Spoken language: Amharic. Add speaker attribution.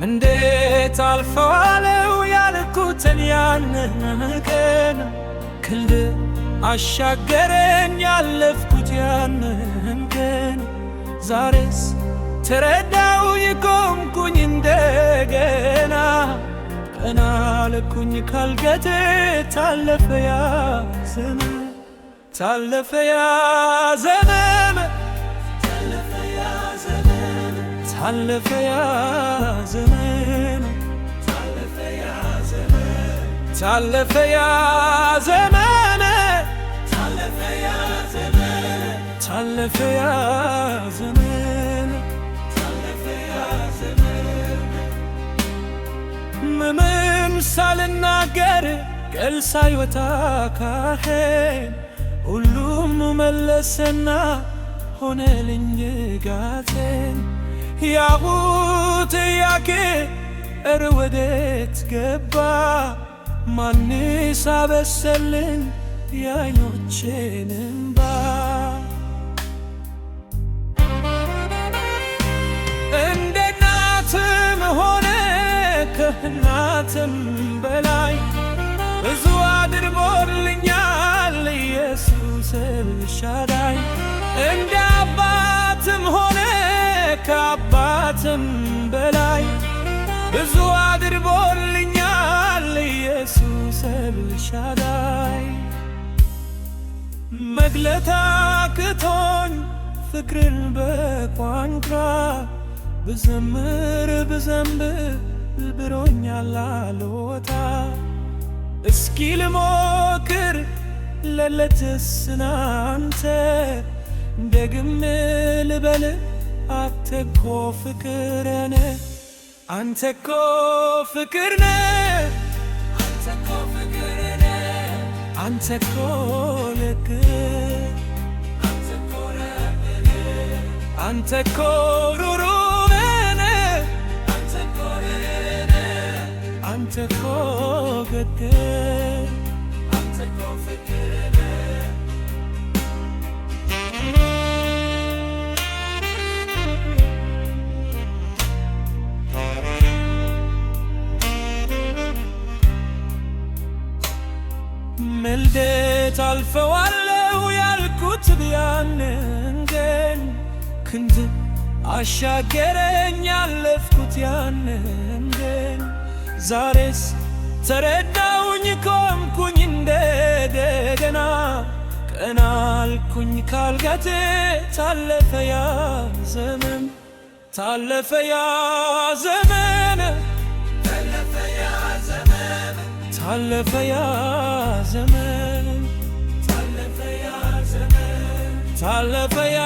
Speaker 1: እንዴት አልፈዋለው ያልኩትን ያንን ቀን ክንድ አሻገረኝ ያለፍኩት ያንን ቀን ዛሬስ ተረዳው የቆምኩኝ እንደገና ቀና አልኩኝ ካልገቴ ታለፈ ያ ዘመን ታለፈ ያ ዘመን ታለፈ ያ ዘመን ታለፈ ያ ዘመን ታለፈ ያ ዘመን ምንም ሳልናገር ቃል ሳይወጣ ካፌን ሁሉም መለሰና ሆነልኝ ጋቴን ያሁት ያኬ እረ ወዴት ገባ ማንስ አበሰልኝ የዓይኖቼን እንባ እንደ እናትም ሆነ ከእናትም በላይ ብዙ አድርጎልኛል ኢየሱስ ኤልሻዳይ እንደ አባትም ሆነ ከአባትም በላይ ብዙ አድርጎልኛል ኢየሱስ ኤልሻዳይ መግለጥ አቅቶኝ ፍቅርን በቋንቋ ብዘምር ብዘምር ብሎኛል አልወጣ እስኪ ልሞክር ለለትስ ናንተ ደግሜ ልበል አንተ እኮ ፍቅር ነህ አንተ እኮ ፍቅር ነህ አንተ እኮ ልክ አንተ እኮ ሩሩ ነህ አንተ እኮ ገግ እንዴት አልፈዋለው ያልኩት ያንን ቀን ክንድ አሻገረኝ ያለፍኩት ያንን ቀን ዛሬስ ተረዳውኝ ቆምኩኝ እንደገና ቀና አልኩኝ ካልጋቴ ታለፈ ያ ዘመን ታለፈ ያ ዘመን ታለፈ ያ ዘመን ታለፈ ያ